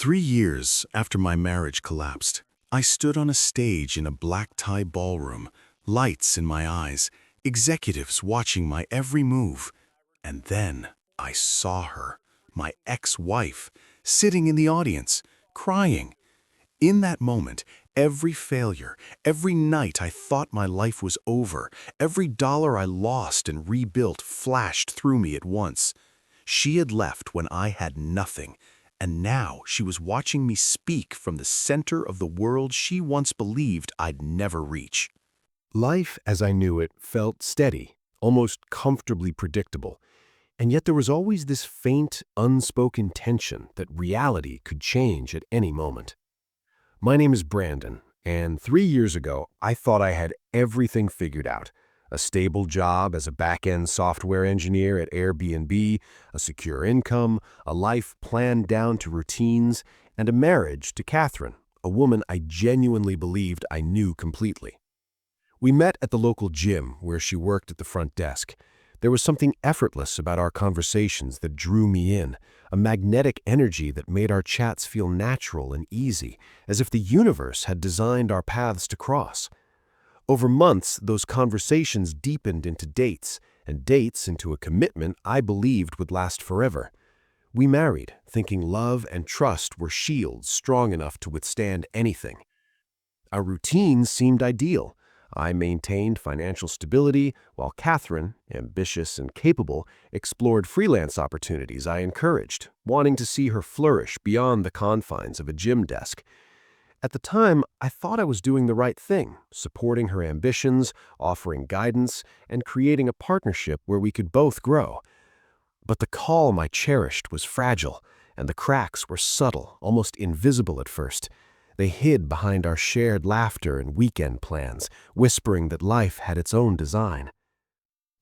3 years after my marriage collapsed, I stood on a stage in a black-tie ballroom, lights in my eyes, executives watching my every move. And then I saw her, my ex-wife, sitting in the audience, crying. In that moment, every failure, every night I thought my life was over, every dollar I lost and rebuilt flashed through me at once. She had left when I had nothing, and now she was watching me speak from the center of the world she once believed I'd never reach. Life as I knew it felt steady, almost comfortably predictable, and yet there was always this faint, unspoken tension that reality could change at any moment. My name is Brandon, and 3 years ago I thought I had everything figured out. A stable job as a back-end software engineer at Airbnb, a secure income, a life planned down to routines, and a marriage to Catherine, a woman I genuinely believed I knew completely. We met at the local gym where she worked at the front desk. There was something effortless about our conversations that drew me in, a magnetic energy that made our chats feel natural and easy, as if the universe had designed our paths to cross. Over months, those conversations deepened into dates, and dates into a commitment I believed would last forever. We married, thinking love and trust were shields strong enough to withstand anything. Our routines seemed ideal. I maintained financial stability, while Catherine, ambitious and capable, explored freelance opportunities I encouraged, wanting to see her flourish beyond the confines of a gym desk. At the time, I thought I was doing the right thing, supporting her ambitions, offering guidance, and creating a partnership where we could both grow. But the calm I cherished was fragile, and the cracks were subtle, almost invisible at first. They hid behind our shared laughter and weekend plans, whispering that life had its own design.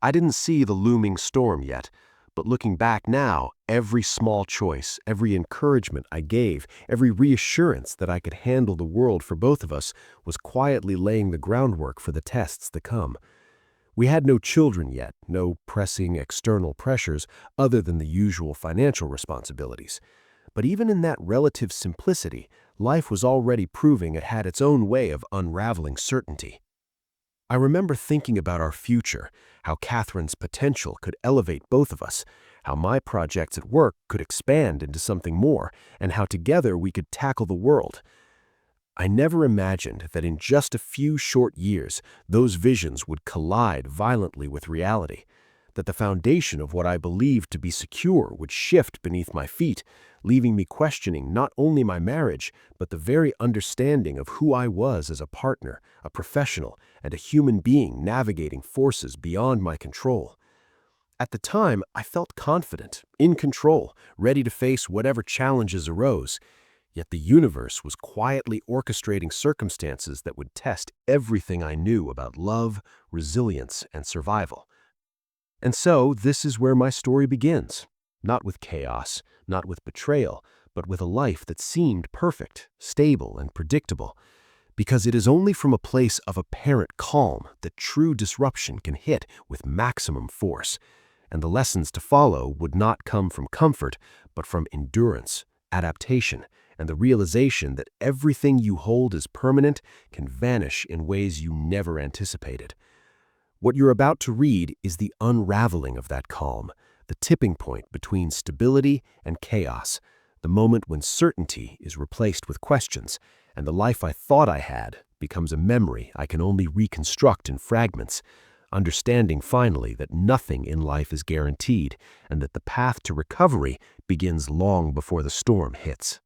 I didn't see the looming storm yet, but looking back now, every small choice, every encouragement I gave, every reassurance that I could handle the world for both of us was quietly laying the groundwork for the tests to come. We had no children yet, no pressing external pressures other than the usual financial responsibilities. But even in that relative simplicity, life was already proving it had its own way of unraveling certainty. I remember thinking about our future, how Catherine's potential could elevate both of us, how my projects at work could expand into something more, and how together we could tackle the world. I never imagined that in just a few short years, those visions would collide violently with reality, that the foundation of what I believed to be secure would shift beneath my feet, leaving me questioning not only my marriage, but the very understanding of who I was as a partner, a professional, and a human being navigating forces beyond my control. At the time, I felt confident, in control, ready to face whatever challenges arose, yet the universe was quietly orchestrating circumstances that would test everything I knew about love, resilience, and survival. And so, this is where my story begins. Not with chaos, not with betrayal, but with a life that seemed perfect, stable, and predictable. Because it is only from a place of apparent calm that true disruption can hit with maximum force. And the lessons to follow would not come from comfort, but from endurance, adaptation, and the realization that everything you hold as permanent can vanish in ways you never anticipated. What you're about to read is the unraveling of that calm, the tipping point between stability and chaos, the moment when certainty is replaced with questions, and the life I thought I had becomes a memory I can only reconstruct in fragments, understanding finally that nothing in life is guaranteed and that the path to recovery begins long before the storm hits.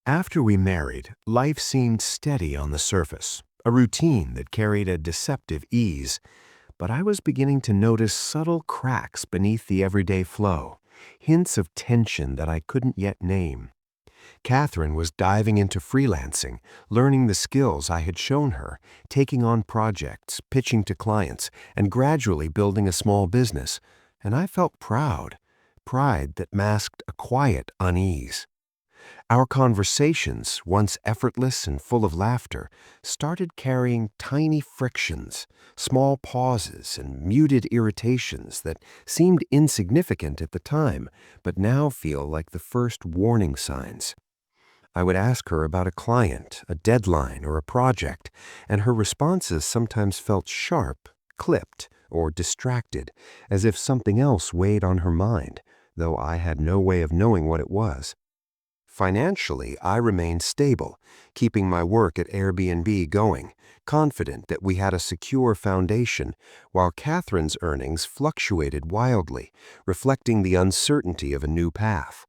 After we married, life seemed steady on the surface, a routine that carried a deceptive ease. But I was beginning to notice subtle cracks beneath the everyday flow, hints of tension that I couldn't yet name. Catherine was diving into freelancing, learning the skills I had shown her, taking on projects, pitching to clients, and gradually building a small business. And I felt pride that masked a quiet unease. Our conversations, once effortless and full of laughter, started carrying tiny frictions, small pauses, and muted irritations that seemed insignificant at the time, but now feel like the first warning signs. I would ask her about a client, a deadline, or a project, and her responses sometimes felt sharp, clipped, or distracted, as if something else weighed on her mind, though I had no way of knowing what it was. Financially, I remained stable, keeping my work at Airbnb going, confident that we had a secure foundation, while Catherine's earnings fluctuated wildly, reflecting the uncertainty of a new path.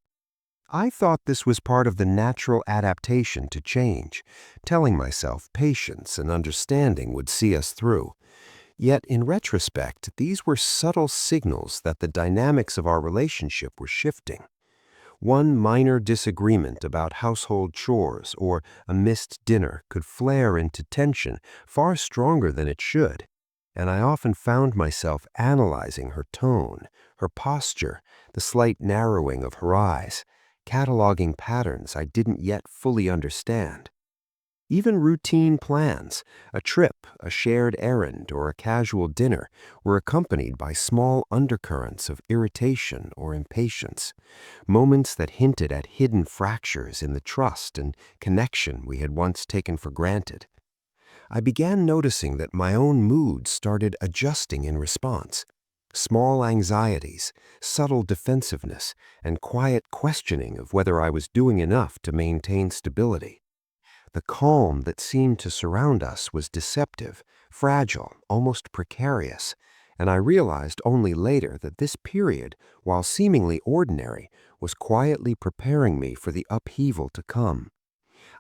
I thought this was part of the natural adaptation to change, telling myself patience and understanding would see us through. Yet, in retrospect, these were subtle signals that the dynamics of our relationship were shifting. One minor disagreement about household chores or a missed dinner could flare into tension far stronger than it should, and I often found myself analyzing her tone, her posture, the slight narrowing of her eyes, cataloging patterns I didn't yet fully understand. Even routine plans, a trip, a shared errand, or a casual dinner, were accompanied by small undercurrents of irritation or impatience, moments that hinted at hidden fractures in the trust and connection we had once taken for granted. I began noticing that my own mood started adjusting in response. Small anxieties, subtle defensiveness, and quiet questioning of whether I was doing enough to maintain stability. The calm that seemed to surround us was deceptive, fragile, almost precarious, and I realized only later that this period, while seemingly ordinary, was quietly preparing me for the upheaval to come.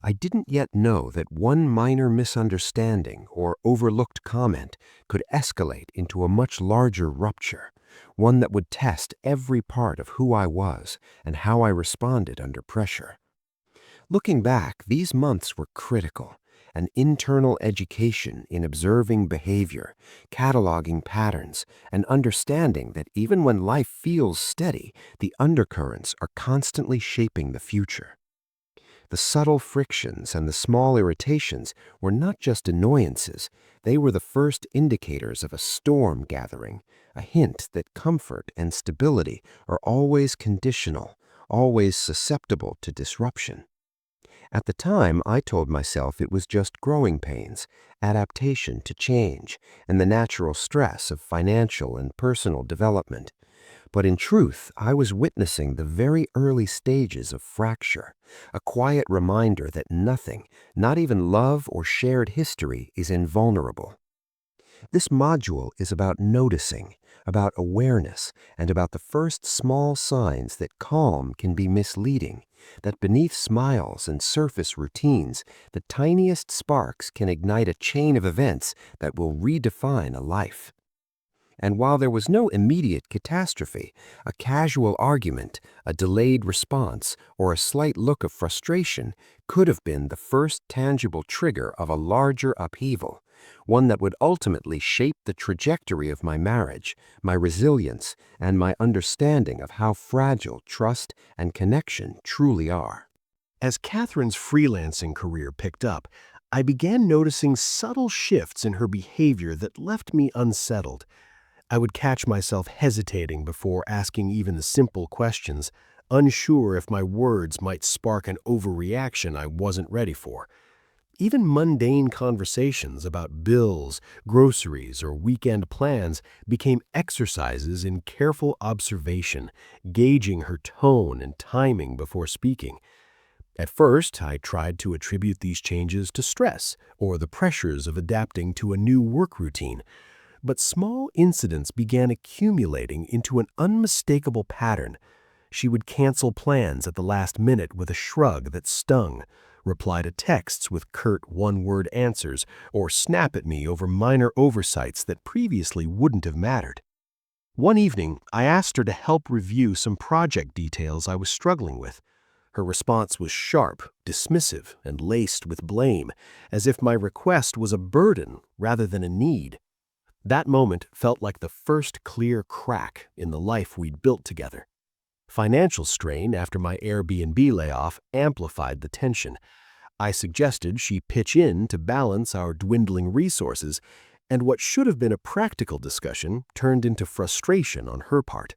I didn't yet know that one minor misunderstanding or overlooked comment could escalate into a much larger rupture, one that would test every part of who I was and how I responded under pressure. Looking back, these months were critical. An internal education in observing behavior, cataloging patterns, and understanding that even when life feels steady, the undercurrents are constantly shaping the future. The subtle frictions and the small irritations were not just annoyances, they were the first indicators of a storm gathering, a hint that comfort and stability are always conditional, always susceptible to disruption. At the time, I told myself it was just growing pains, adaptation to change, and the natural stress of financial and personal development. But in truth, I was witnessing the very early stages of fracture, a quiet reminder that nothing, not even love or shared history, is invulnerable. This module is about noticing, about awareness, and about the first small signs that calm can be misleading, that beneath smiles and surface routines, the tiniest sparks can ignite a chain of events that will redefine a life. And while there was no immediate catastrophe, a casual argument, a delayed response, or a slight look of frustration could have been the first tangible trigger of a larger upheaval, one that would ultimately shape the trajectory of my marriage, my resilience, and my understanding of how fragile trust and connection truly are. As Catherine's freelancing career picked up, I began noticing subtle shifts in her behavior that left me unsettled. I would catch myself hesitating before asking even the simple questions, unsure if my words might spark an overreaction I wasn't ready for. Even mundane conversations about bills, groceries, or weekend plans became exercises in careful observation, gauging her tone and timing before speaking. At first, I tried to attribute these changes to stress or the pressures of adapting to a new work routine. But small incidents began accumulating into an unmistakable pattern. She would cancel plans at the last minute with a shrug that stung, reply to texts with curt one-word answers, or snap at me over minor oversights that previously wouldn't have mattered. One evening, I asked her to help review some project details I was struggling with. Her response was sharp, dismissive, and laced with blame, as if my request was a burden rather than a need. That moment felt like the first clear crack in the life we'd built together. Financial strain after my Airbnb layoff amplified the tension. I suggested she pitch in to balance our dwindling resources, and what should have been a practical discussion turned into frustration on her part.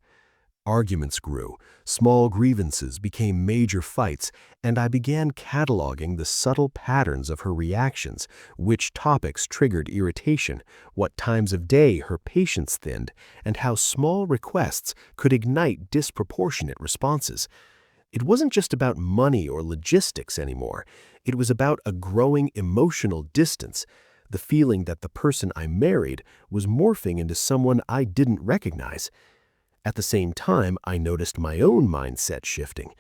Arguments grew, small grievances became major fights, and I began cataloging the subtle patterns of her reactions, which topics triggered irritation, what times of day her patience thinned, and how small requests could ignite disproportionate responses. It wasn't just about money or logistics anymore. It was about a growing emotional distance, the feeling that the person I married was morphing into someone I didn't recognize. At the same time, I noticed my own mindset shifting.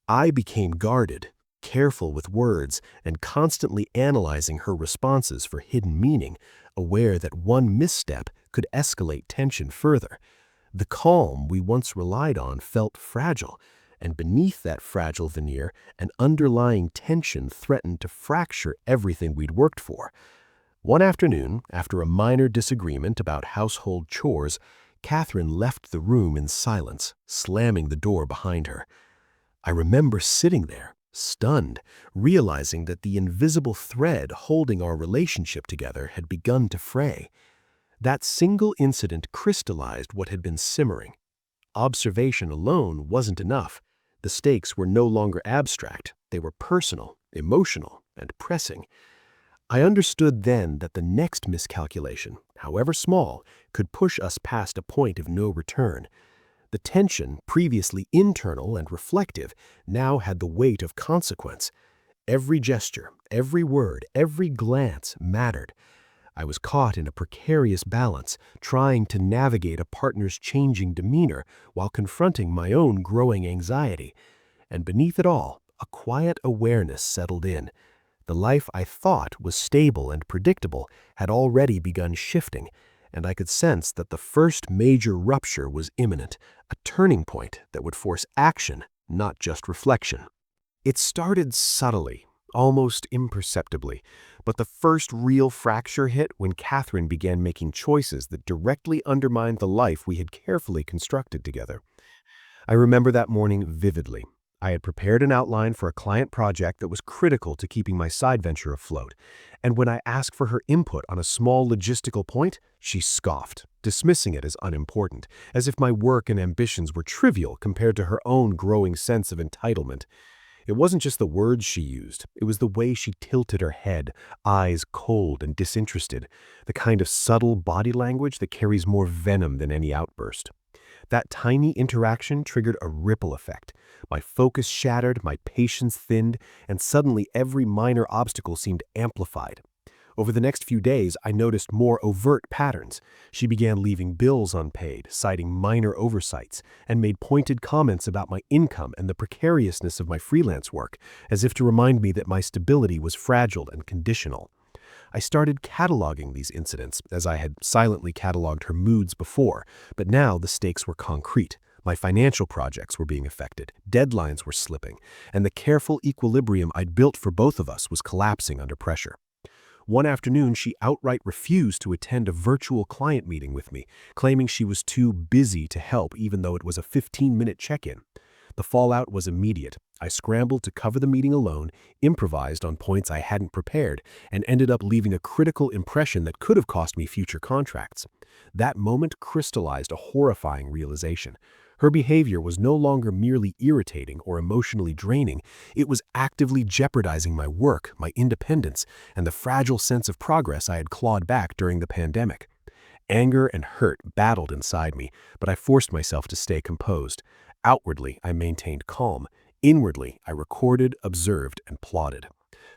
I became guarded, careful with words, and constantly analyzing her responses for hidden meaning, aware that one misstep could escalate tension further. The calm we once relied on felt fragile, and beneath that fragile veneer, an underlying tension threatened to fracture everything we'd worked for. One afternoon, after a minor disagreement about household chores, Catherine left the room in silence, slamming the door behind her. I remember sitting there, stunned, realizing that the invisible thread holding our relationship together had begun to fray. That single incident crystallized what had been simmering. Observation alone wasn't enough. The stakes were no longer abstract. They were personal, emotional, and pressing. I understood then that the next miscalculation, however small, could push us past a point of no return. The tension, previously internal and reflective, now had the weight of consequence. Every gesture, every word, every glance mattered. I was caught in a precarious balance, trying to navigate a partner's changing demeanor while confronting my own growing anxiety. And beneath it all, a quiet awareness settled in. The life I thought was stable and predictable had already begun shifting, and I could sense that the first major rupture was imminent, a turning point that would force action, not just reflection. It started subtly, almost imperceptibly, but the first real fracture hit when Catherine began making choices that directly undermined the life we had carefully constructed together. I remember that morning vividly. I had prepared an outline for a client project that was critical to keeping my side venture afloat, and when I asked for her input on a small logistical point, she scoffed, dismissing it as unimportant, as if my work and ambitions were trivial compared to her own growing sense of entitlement. It wasn't just the words she used, it was the way she tilted her head, eyes cold and disinterested, the kind of subtle body language that carries more venom than any outburst. That tiny interaction triggered a ripple effect. My focus shattered, my patience thinned, and suddenly every minor obstacle seemed amplified. Over the next few days, I noticed more overt patterns. She began leaving bills unpaid, citing minor oversights, and made pointed comments about my income and the precariousness of my freelance work, as if to remind me that my stability was fragile and conditional. I started cataloging these incidents, as I had silently cataloged her moods before, but now the stakes were concrete. My financial projects were being affected, deadlines were slipping, and the careful equilibrium I'd built for both of us was collapsing under pressure. One afternoon, she outright refused to attend a virtual client meeting with me, claiming she was too busy to help even though it was a 15-minute check-in. The fallout was immediate. I scrambled to cover the meeting alone, improvised on points I hadn't prepared, and ended up leaving a critical impression that could have cost me future contracts. That moment crystallized a horrifying realization. Her behavior was no longer merely irritating or emotionally draining, it was actively jeopardizing my work, my independence, and the fragile sense of progress I had clawed back during the pandemic. Anger and hurt battled inside me, but I forced myself to stay composed. Outwardly, I maintained calm. Inwardly, I recorded, observed, and plotted.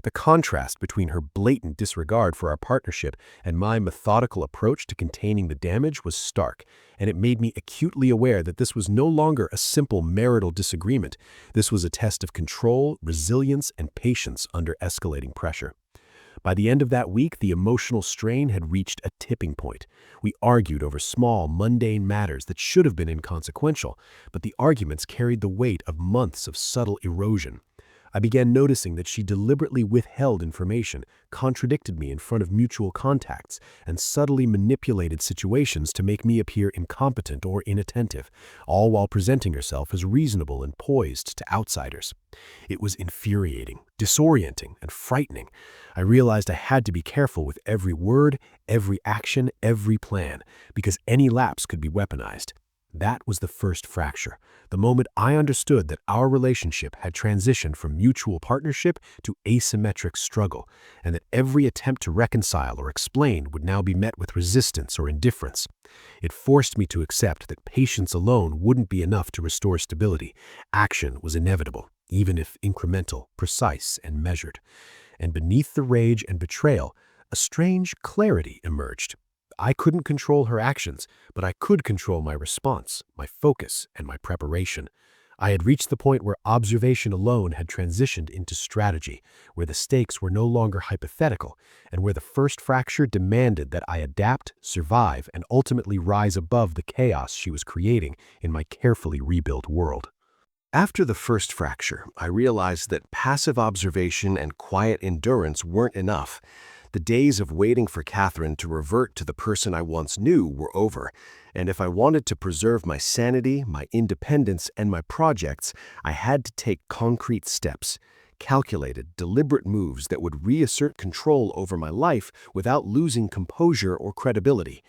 The contrast between her blatant disregard for our partnership and my methodical approach to containing the damage was stark, and it made me acutely aware that this was no longer a simple marital disagreement. This was a test of control, resilience, and patience under escalating pressure. By the end of that week, the emotional strain had reached a tipping point. We argued over small, mundane matters that should have been inconsequential, but the arguments carried the weight of months of subtle erosion. I began noticing that she deliberately withheld information, contradicted me in front of mutual contacts, and subtly manipulated situations to make me appear incompetent or inattentive, all while presenting herself as reasonable and poised to outsiders. It was infuriating, disorienting, and frightening. I realized I had to be careful with every word, every action, every plan, because any lapse could be weaponized. That was the first fracture, the moment I understood that our relationship had transitioned from mutual partnership to asymmetric struggle, and that every attempt to reconcile or explain would now be met with resistance or indifference. It forced me to accept that patience alone wouldn't be enough to restore stability. Action was inevitable, even if incremental, precise, and measured. And beneath the rage and betrayal, a strange clarity emerged. I couldn't control her actions, but I could control my response, my focus, and my preparation. I had reached the point where observation alone had transitioned into strategy, where the stakes were no longer hypothetical, and where the first fracture demanded that I adapt, survive, and ultimately rise above the chaos she was creating in my carefully rebuilt world. After the first fracture, I realized that passive observation and quiet endurance weren't enough. The days of waiting for Catherine to revert to the person I once knew were over, and if I wanted to preserve my sanity, my independence, and my projects, I had to take concrete steps, calculated, deliberate moves that would reassert control over my life without losing composure or credibility.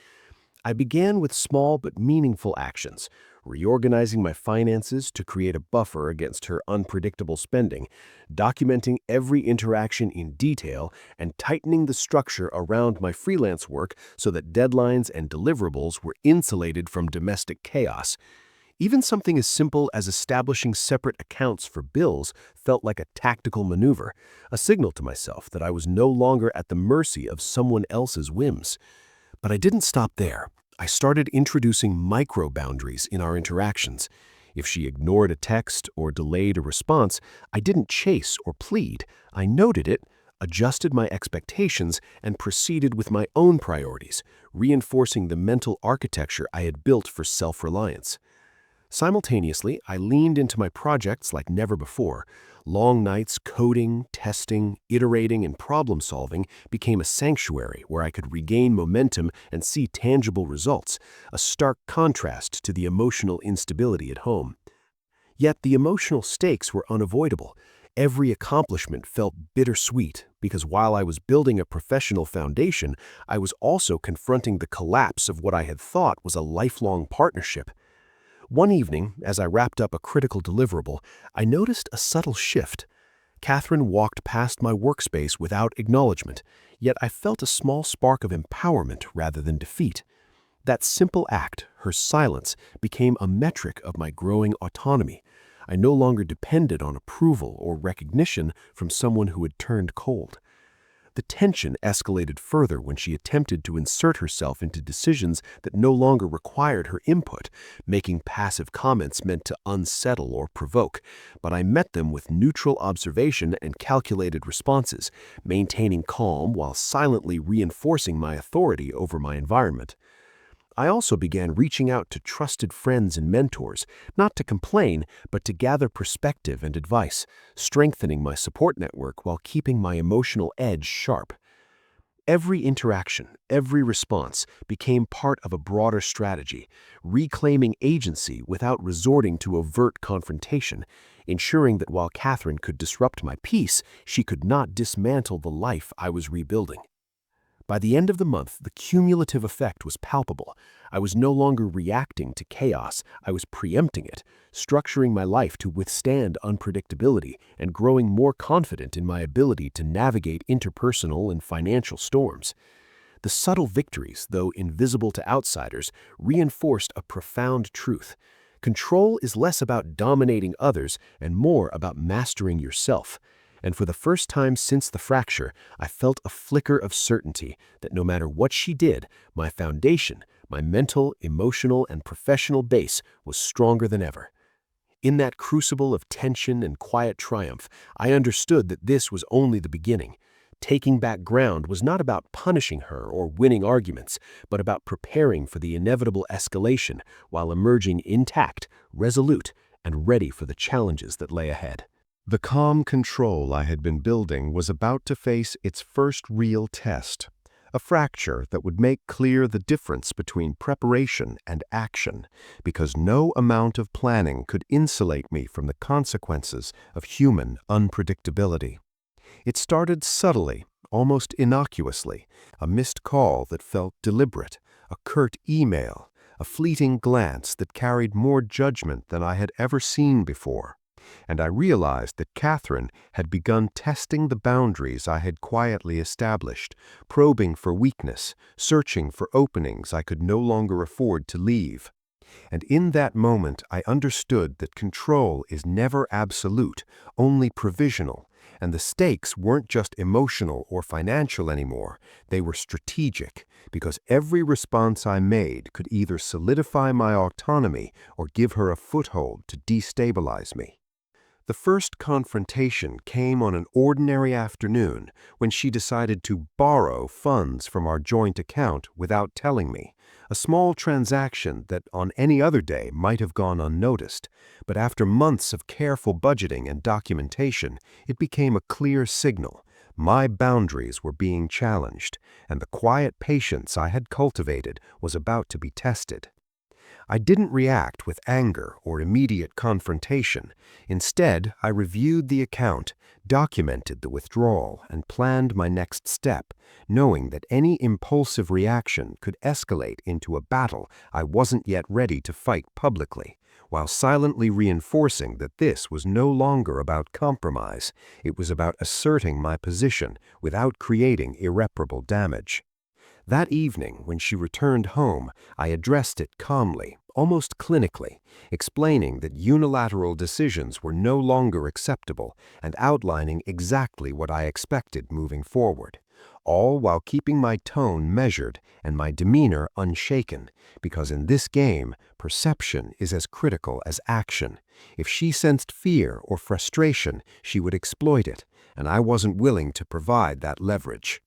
I began with small but meaningful actions, reorganizing my finances to create a buffer against her unpredictable spending, documenting every interaction in detail, and tightening the structure around my freelance work so that deadlines and deliverables were insulated from domestic chaos. Even something as simple as establishing separate accounts for bills felt like a tactical maneuver, a signal to myself that I was no longer at the mercy of someone else's whims. But I didn't stop there. I started introducing micro-boundaries in our interactions. If she ignored a text or delayed a response, I didn't chase or plead. I noted it, adjusted my expectations, and proceeded with my own priorities, reinforcing the mental architecture I had built for self-reliance. Simultaneously, I leaned into my projects like never before. Long nights coding, testing, iterating, and problem-solving became a sanctuary where I could regain momentum and see tangible results, a stark contrast to the emotional instability at home. Yet the emotional stakes were unavoidable. Every accomplishment felt bittersweet because while I was building a professional foundation, I was also confronting the collapse of what I had thought was a lifelong partnership. One evening, as I wrapped up a critical deliverable, I noticed a subtle shift. Catherine walked past my workspace without acknowledgement, yet I felt a small spark of empowerment rather than defeat. That simple act, her silence, became a metric of my growing autonomy. I no longer depended on approval or recognition from someone who had turned cold. The tension escalated further when she attempted to insert herself into decisions that no longer required her input, making passive comments meant to unsettle or provoke, but I met them with neutral observation and calculated responses, maintaining calm while silently reinforcing my authority over my environment. I also began reaching out to trusted friends and mentors, not to complain, but to gather perspective and advice, strengthening my support network while keeping my emotional edge sharp. Every interaction, every response became part of a broader strategy, reclaiming agency without resorting to overt confrontation, ensuring that while Catherine could disrupt my peace, she could not dismantle the life I was rebuilding. By the end of the month, the cumulative effect was palpable. I was no longer reacting to chaos, I was preempting it, structuring my life to withstand unpredictability, and growing more confident in my ability to navigate interpersonal and financial storms. The subtle victories, though invisible to outsiders, reinforced a profound truth. Control is less about dominating others and more about mastering yourself. And for the first time since the fracture, I felt a flicker of certainty that no matter what she did, my foundation, my mental, emotional, and professional base was stronger than ever. In that crucible of tension and quiet triumph, I understood that this was only the beginning. Taking back ground was not about punishing her or winning arguments, but about preparing for the inevitable escalation while emerging intact, resolute, and ready for the challenges that lay ahead. The calm control I had been building was about to face its first real test, a fracture that would make clear the difference between preparation and action, because no amount of planning could insulate me from the consequences of human unpredictability. It started subtly, almost innocuously, a missed call that felt deliberate, a curt email, a fleeting glance that carried more judgment than I had ever seen before. And I realized that Catherine had begun testing the boundaries I had quietly established, probing for weakness, searching for openings I could no longer afford to leave. And in that moment I understood that control is never absolute, only provisional, and the stakes weren't just emotional or financial anymore, they were strategic, because every response I made could either solidify my autonomy or give her a foothold to destabilize me. The first confrontation came on an ordinary afternoon when she decided to borrow funds from our joint account without telling me, a small transaction that on any other day might have gone unnoticed, but after months of careful budgeting and documentation, it became a clear signal. My boundaries were being challenged, and the quiet patience I had cultivated was about to be tested. I didn't react with anger or immediate confrontation. Instead, I reviewed the account, documented the withdrawal, and planned my next step, knowing that any impulsive reaction could escalate into a battle I wasn't yet ready to fight publicly, while silently reinforcing that this was no longer about compromise. It was about asserting my position without creating irreparable damage. That evening, when she returned home, I addressed it calmly, almost clinically, explaining that unilateral decisions were no longer acceptable and outlining exactly what I expected moving forward, all while keeping my tone measured and my demeanor unshaken, because in this game, perception is as critical as action. If she sensed fear or frustration, she would exploit it, and I wasn't willing to provide that leverage.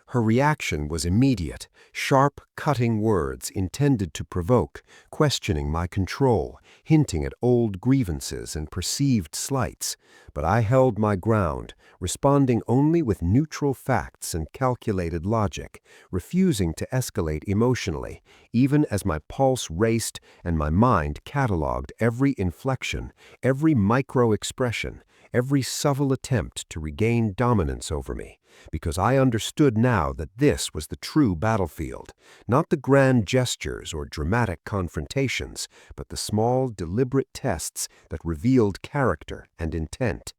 Her reaction was immediate, sharp, cutting words intended to provoke, questioning my control, hinting at old grievances and perceived slights. But I held my ground, responding only with neutral facts and calculated logic, refusing to escalate emotionally, even as my pulse raced and my mind catalogued every inflection, every micro-expression, every subtle attempt to regain dominance over me, because I understood now that this was the true battlefield, not the grand gestures or dramatic confrontations, but the small, deliberate tests that revealed character and intent.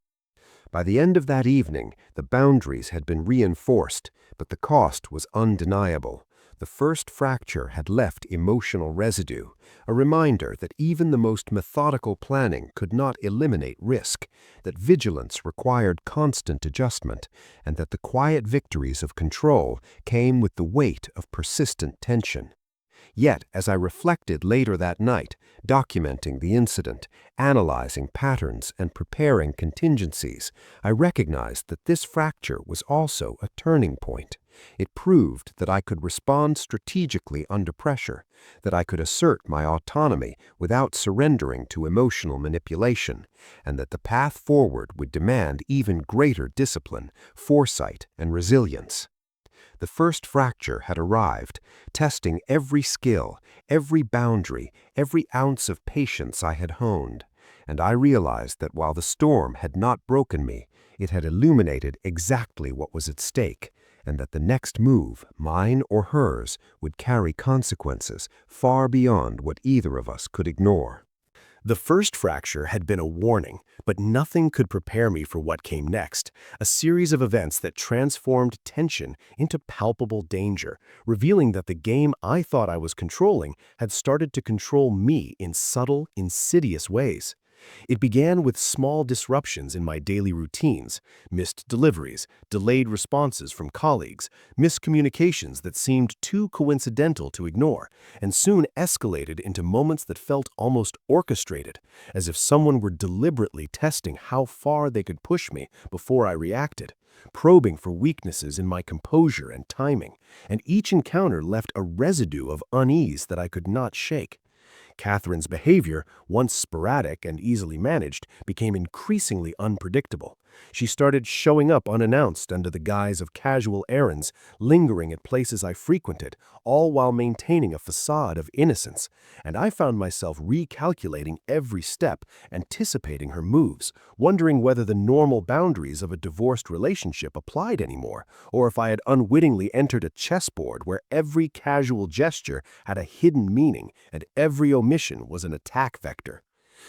By the end of that evening, the boundaries had been reinforced, but the cost was undeniable. The first fracture had left emotional residue, a reminder that even the most methodical planning could not eliminate risk, that vigilance required constant adjustment, and that the quiet victories of control came with the weight of persistent tension. Yet, as I reflected later that night, documenting the incident, analyzing patterns, and preparing contingencies, I recognized that this fracture was also a turning point. It proved that I could respond strategically under pressure, that I could assert my autonomy without surrendering to emotional manipulation, and that the path forward would demand even greater discipline, foresight, and resilience. The first fracture had arrived, testing every skill, every boundary, every ounce of patience I had honed, and I realized that while the storm had not broken me, it had illuminated exactly what was at stake, and that the next move, mine or hers, would carry consequences far beyond what either of us could ignore. The first fracture had been a warning, but nothing could prepare me for what came next, a series of events that transformed tension into palpable danger, revealing that the game I thought I was controlling had started to control me in subtle, insidious ways. It began with small disruptions in my daily routines, missed deliveries, delayed responses from colleagues, miscommunications that seemed too coincidental to ignore, and soon escalated into moments that felt almost orchestrated, as if someone were deliberately testing how far they could push me before I reacted, probing for weaknesses in my composure and timing, and each encounter left a residue of unease that I could not shake. Catherine's behavior, once sporadic and easily managed, became increasingly unpredictable. She started showing up unannounced under the guise of casual errands, lingering at places I frequented, all while maintaining a facade of innocence. And I found myself recalculating every step, anticipating her moves, wondering whether the normal boundaries of a divorced relationship applied anymore, or if I had unwittingly entered a chessboard where every casual gesture had a hidden meaning and every omission was an attack vector.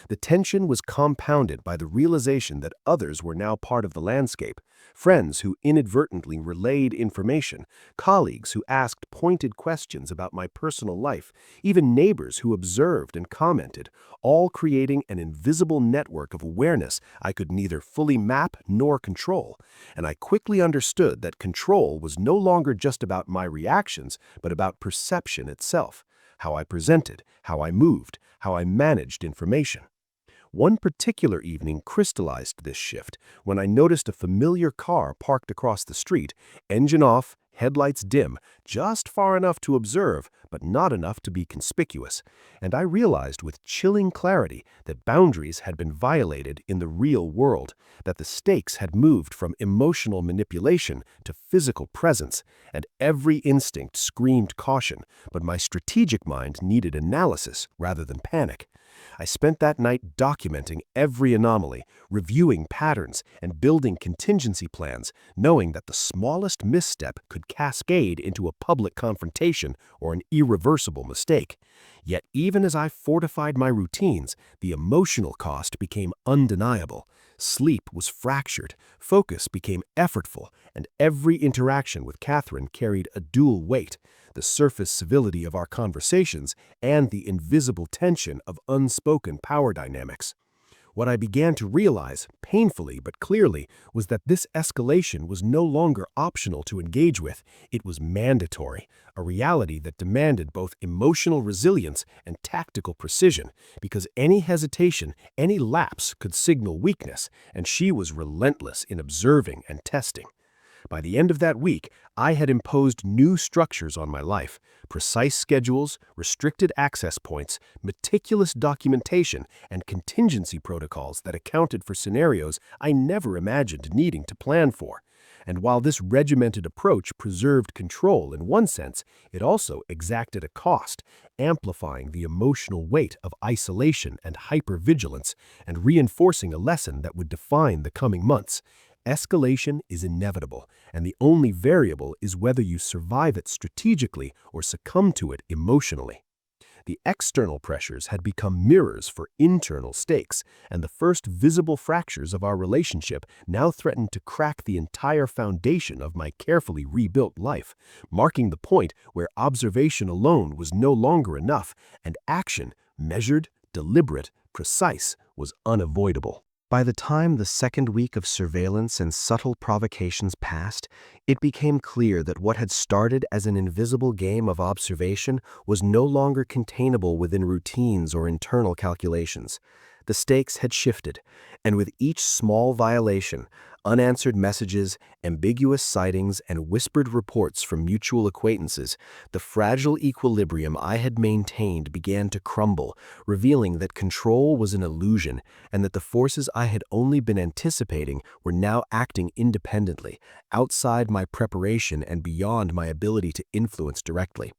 The tension was compounded by the realization that others were now part of the landscape, friends who inadvertently relayed information, colleagues who asked pointed questions about my personal life, even neighbors who observed and commented, all creating an invisible network of awareness I could neither fully map nor control. And I quickly understood that control was no longer just about my reactions, but about perception itself. How I presented, how I moved, how I managed information. One particular evening crystallized this shift when I noticed a familiar car parked across the street, engine off, headlights dim, just far enough to observe, but not enough to be conspicuous. And I realized with chilling clarity that boundaries had been violated in the real world, that the stakes had moved from emotional manipulation to physical presence, and every instinct screamed caution, but my strategic mind needed analysis rather than panic. I spent that night documenting every anomaly, reviewing patterns, and building contingency plans, knowing that the smallest misstep could cascade into a public confrontation or an irreversible mistake. Yet even as I fortified my routines, the emotional cost became undeniable. Sleep was fractured, focus became effortful, and every interaction with Catherine carried a dual weight: the surface civility of our conversations and the invisible tension of unspoken power dynamics. What I began to realize, painfully but clearly, was that this escalation was no longer optional to engage with. It was mandatory, a reality that demanded both emotional resilience and tactical precision, because any hesitation, any lapse could signal weakness, and she was relentless in observing and testing. By the end of that week, I had imposed new structures on my life: precise schedules, restricted access points, meticulous documentation, and contingency protocols that accounted for scenarios I never imagined needing to plan for. And while this regimented approach preserved control in one sense, it also exacted a cost, amplifying the emotional weight of isolation and hypervigilance, and reinforcing a lesson that would define the coming months. Escalation is inevitable, and the only variable is whether you survive it strategically or succumb to it emotionally. The external pressures had become mirrors for internal stakes, and the first visible fractures of our relationship now threatened to crack the entire foundation of my carefully rebuilt life, marking the point where observation alone was no longer enough, and action, measured, deliberate, precise, was unavoidable. By the time the second week of surveillance and subtle provocations passed, it became clear that what had started as an invisible game of observation was no longer containable within routines or internal calculations. The stakes had shifted, and with each small violation, unanswered messages, ambiguous sightings, and whispered reports from mutual acquaintances, the fragile equilibrium I had maintained began to crumble, revealing that control was an illusion and that the forces I had only been anticipating were now acting independently, outside my preparation and beyond my ability to influence directly.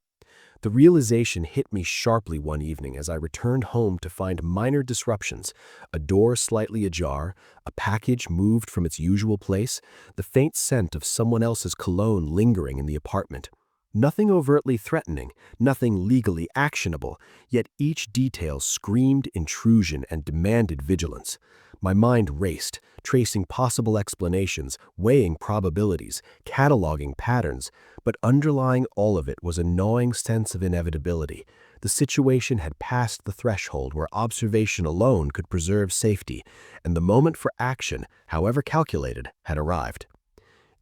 The realization hit me sharply one evening as I returned home to find minor disruptions: a door slightly ajar, a package moved from its usual place, the faint scent of someone else's cologne lingering in the apartment. Nothing overtly threatening, nothing legally actionable, yet each detail screamed intrusion and demanded vigilance. My mind raced, tracing possible explanations, weighing probabilities, cataloging patterns, but underlying all of it was a gnawing sense of inevitability. The situation had passed the threshold where observation alone could preserve safety, and the moment for action, however calculated, had arrived.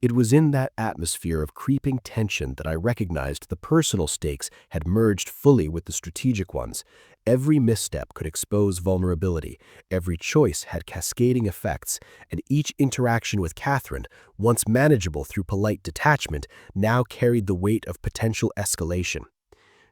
It was in that atmosphere of creeping tension that I recognized the personal stakes had merged fully with the strategic ones. Every misstep could expose vulnerability, every choice had cascading effects, and each interaction with Catherine, once manageable through polite detachment, now carried the weight of potential escalation.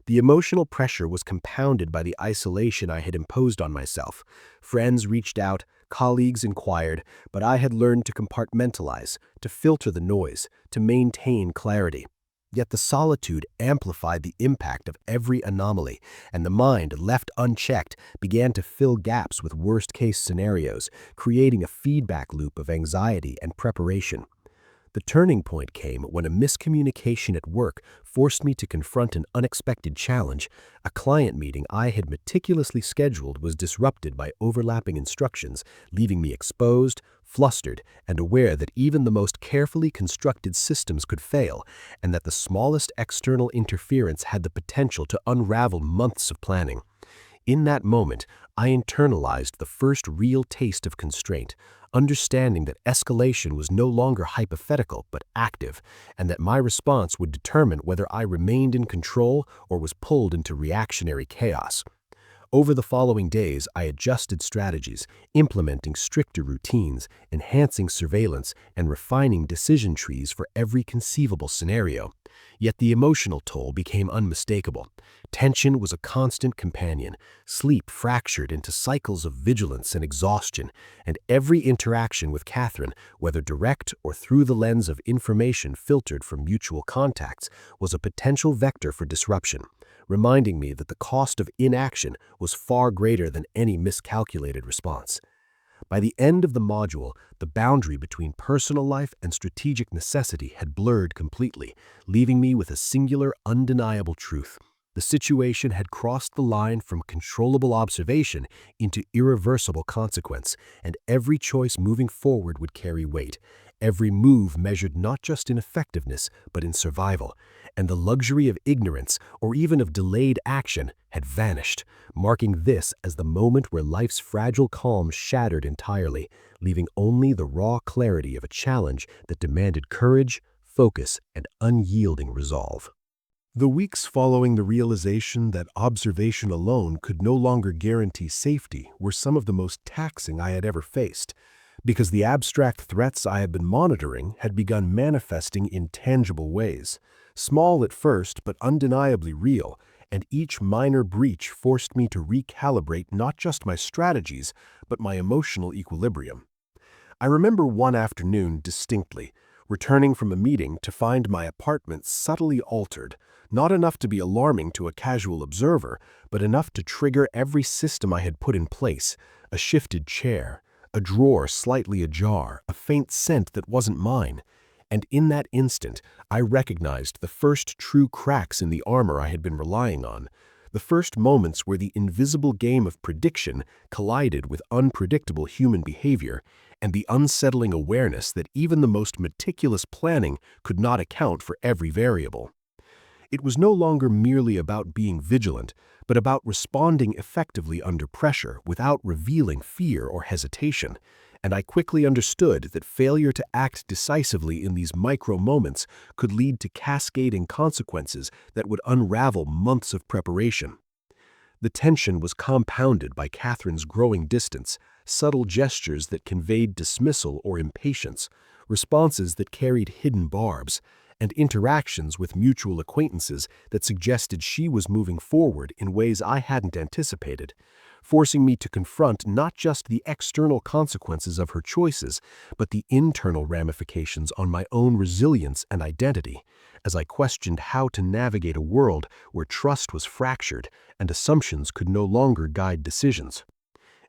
The emotional pressure was compounded by the isolation I had imposed on myself. Friends reached out, colleagues inquired, but I had learned to compartmentalize, to filter the noise, to maintain clarity. Yet the solitude amplified the impact of every anomaly, and the mind, left unchecked, began to fill gaps with worst-case scenarios, creating a feedback loop of anxiety and preparation. The turning point came when a miscommunication at work forced me to confront an unexpected challenge. A client meeting I had meticulously scheduled was disrupted by overlapping instructions, leaving me exposed, flustered, and aware that even the most carefully constructed systems could fail, and that the smallest external interference had the potential to unravel months of planning. In that moment, I internalized the first real taste of constraint, understanding that escalation was no longer hypothetical but active, and that my response would determine whether I remained in control or was pulled into reactionary chaos. Over the following days, I adjusted strategies, implementing stricter routines, enhancing surveillance, and refining decision trees for every conceivable scenario. Yet the emotional toll became unmistakable. Tension was a constant companion, sleep fractured into cycles of vigilance and exhaustion, and every interaction with Catherine, whether direct or through the lens of information filtered from mutual contacts, was a potential vector for disruption, reminding me that the cost of inaction was far greater than any miscalculated response. By the end of the module, the boundary between personal life and strategic necessity had blurred completely, leaving me with a singular, undeniable truth. The situation had crossed the line from controllable observation into irreversible consequence, and every choice moving forward would carry weight. Every move measured not just in effectiveness, but in survival, and the luxury of ignorance, or even of delayed action, had vanished, marking this as the moment where life's fragile calm shattered entirely, leaving only the raw clarity of a challenge that demanded courage, focus, and unyielding resolve. The weeks following the realization that observation alone could no longer guarantee safety were some of the most taxing I had ever faced, because the abstract threats I had been monitoring had begun manifesting in tangible ways, small at first but undeniably real, and each minor breach forced me to recalibrate not just my strategies, but my emotional equilibrium. I remember one afternoon distinctly, returning from a meeting to find my apartment subtly altered, not enough to be alarming to a casual observer, but enough to trigger every system I had put in place: a shifted chair, a drawer slightly ajar, a faint scent that wasn't mine. And in that instant, I recognized the first true cracks in the armor I had been relying on, the first moments where the invisible game of prediction collided with unpredictable human behavior, and the unsettling awareness that even the most meticulous planning could not account for every variable. It was no longer merely about being vigilant, but about responding effectively under pressure without revealing fear or hesitation, and I quickly understood that failure to act decisively in these micro moments could lead to cascading consequences that would unravel months of preparation. The tension was compounded by Catherine's growing distance, subtle gestures that conveyed dismissal or impatience, responses that carried hidden barbs, and interactions with mutual acquaintances that suggested she was moving forward in ways I hadn't anticipated, forcing me to confront not just the external consequences of her choices, but the internal ramifications on my own resilience and identity, as I questioned how to navigate a world where trust was fractured and assumptions could no longer guide decisions.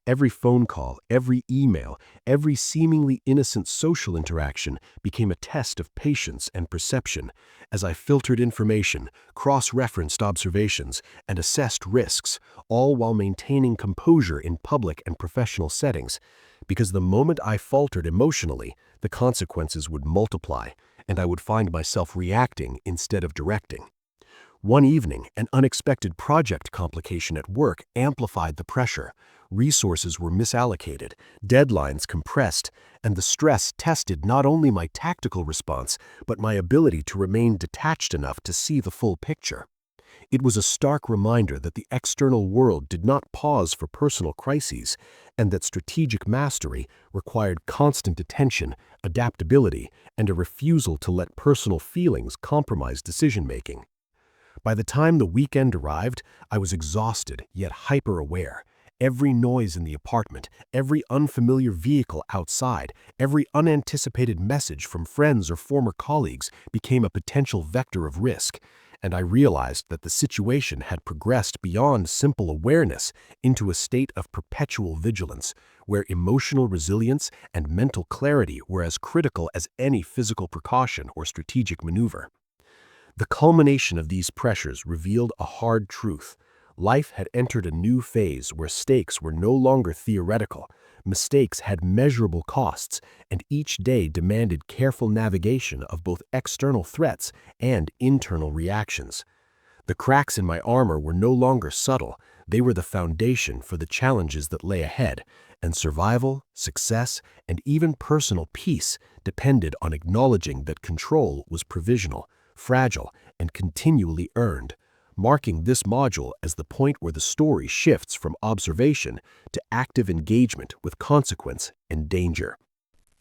Every phone call, every email, every seemingly innocent social interaction became a test of patience and perception as I filtered information, cross-referenced observations, and assessed risks, all while maintaining composure in public and professional settings, because the moment I faltered emotionally, the consequences would multiply, and I would find myself reacting instead of directing. One evening, an unexpected project complication at work amplified the pressure. Resources were misallocated, deadlines compressed, and the stress tested not only my tactical response, but my ability to remain detached enough to see the full picture. It was a stark reminder that the external world did not pause for personal crises, and that strategic mastery required constant attention, adaptability, and a refusal to let personal feelings compromise decision-making. By the time the weekend arrived, I was exhausted yet hyper-aware, Every noise in the apartment, every unfamiliar vehicle outside, every unanticipated message from friends or former colleagues became a potential vector of risk, and I realized that the situation had progressed beyond simple awareness into a state of perpetual vigilance, where emotional resilience and mental clarity were as critical as any physical precaution or strategic maneuver. The culmination of these pressures revealed a hard truth. Life had entered a new phase where stakes were no longer theoretical, mistakes had measurable costs, and each day demanded careful navigation of both external threats and internal reactions. The cracks in my armor were no longer subtle, they were the foundation for the challenges that lay ahead, and survival, success, and even personal peace depended on acknowledging that control was provisional, fragile, and continually earned, marking this module as the point where the story shifts from observation to active engagement with consequence and danger.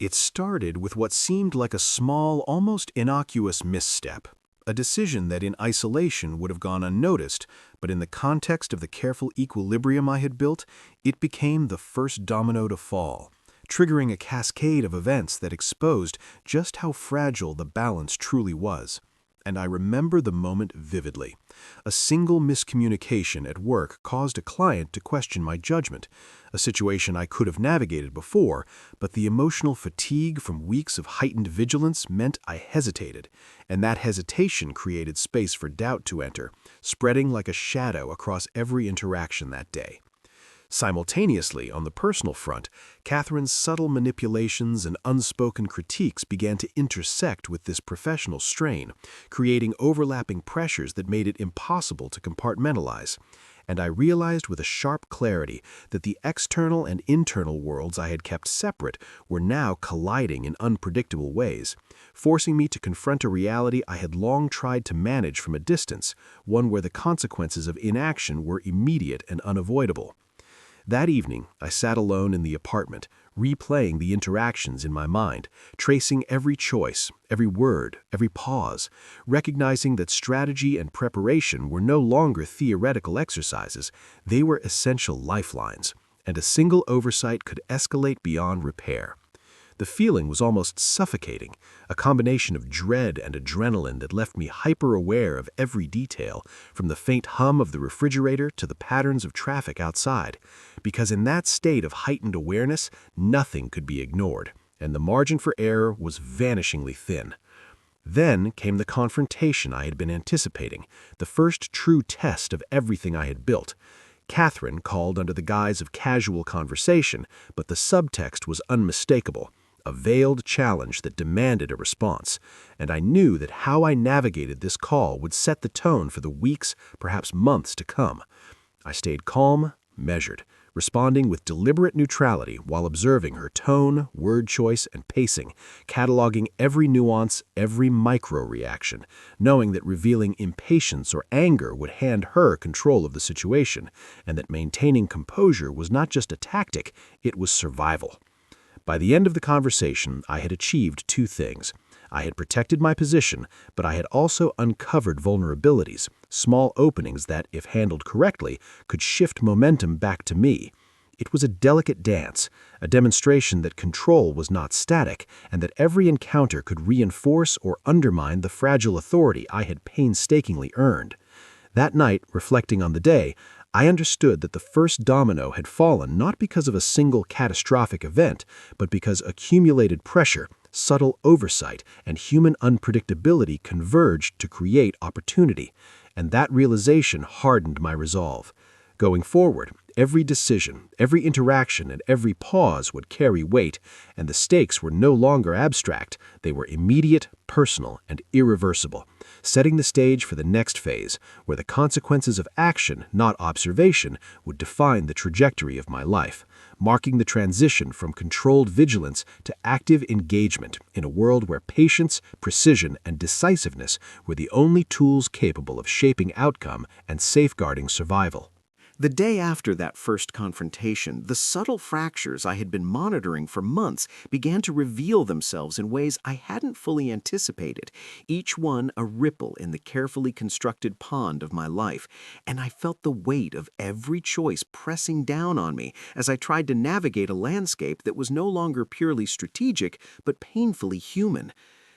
It started with what seemed like a small, almost innocuous misstep, a decision that in isolation would have gone unnoticed, but in the context of the careful equilibrium I had built, it became the first domino to fall, triggering a cascade of events that exposed just how fragile the balance truly was. And I remember the moment vividly. A single miscommunication at work caused a client to question my judgment, a situation I could have navigated before, but the emotional fatigue from weeks of heightened vigilance meant I hesitated, and that hesitation created space for doubt to enter, spreading like a shadow across every interaction that day. Simultaneously, on the personal front, Catherine's subtle manipulations and unspoken critiques began to intersect with this professional strain, creating overlapping pressures that made it impossible to compartmentalize. And I realized with a sharp clarity that the external and internal worlds I had kept separate were now colliding in unpredictable ways, forcing me to confront a reality I had long tried to manage from a distance, one where the consequences of inaction were immediate and unavoidable. That evening, I sat alone in the apartment, replaying the interactions in my mind, tracing every choice, every word, every pause, recognizing that strategy and preparation were no longer theoretical exercises, they were essential lifelines, and a single oversight could escalate beyond repair. The feeling was almost suffocating, a combination of dread and adrenaline that left me hyper-aware of every detail, from the faint hum of the refrigerator to the patterns of traffic outside, because in that state of heightened awareness, nothing could be ignored, and the margin for error was vanishingly thin. Then came the confrontation I had been anticipating, the first true test of everything I had built. Catherine called under the guise of casual conversation, but the subtext was unmistakable. A veiled challenge that demanded a response, and I knew that how I navigated this call would set the tone for the weeks, perhaps months to come. I stayed calm, measured, responding with deliberate neutrality while observing her tone, word choice, and pacing, cataloging every nuance, every micro-reaction, knowing that revealing impatience or anger would hand her control of the situation, and that maintaining composure was not just a tactic, it was survival. By the end of the conversation, I had achieved two things. I had protected my position, but I had also uncovered vulnerabilities, small openings that, if handled correctly, could shift momentum back to me. It was a delicate dance, a demonstration that control was not static, and that every encounter could reinforce or undermine the fragile authority I had painstakingly earned. That night, reflecting on the day, I understood that the first domino had fallen not because of a single catastrophic event, but because accumulated pressure, subtle oversight, and human unpredictability converged to create opportunity, and that realization hardened my resolve. Going forward, every decision, every interaction, and every pause would carry weight, and the stakes were no longer abstract, they were immediate, personal, and irreversible, setting the stage for the next phase, where the consequences of action, not observation, would define the trajectory of my life, marking the transition from controlled vigilance to active engagement in a world where patience, precision, and decisiveness were the only tools capable of shaping outcome and safeguarding survival. The day after that first confrontation, the subtle fractures I had been monitoring for months began to reveal themselves in ways I hadn't fully anticipated, each one a ripple in the carefully constructed pond of my life, and I felt the weight of every choice pressing down on me as I tried to navigate a landscape that was no longer purely strategic but painfully human.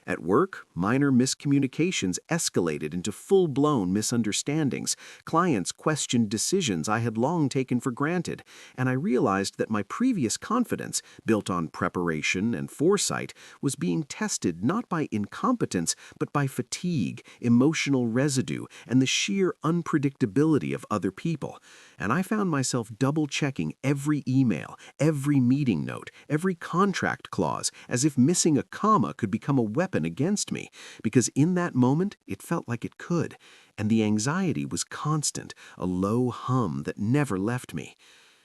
At work, minor miscommunications escalated into full-blown misunderstandings. Clients questioned decisions I had long taken for granted, and I realized that my previous confidence, built on preparation and foresight, was being tested not by incompetence but by fatigue, emotional residue, and the sheer unpredictability of other people. And I found myself double-checking every email, every meeting note, every contract clause, as if missing a comma could become a weapon against me, because in that moment it felt like it could, and the anxiety was constant, a low hum that never left me.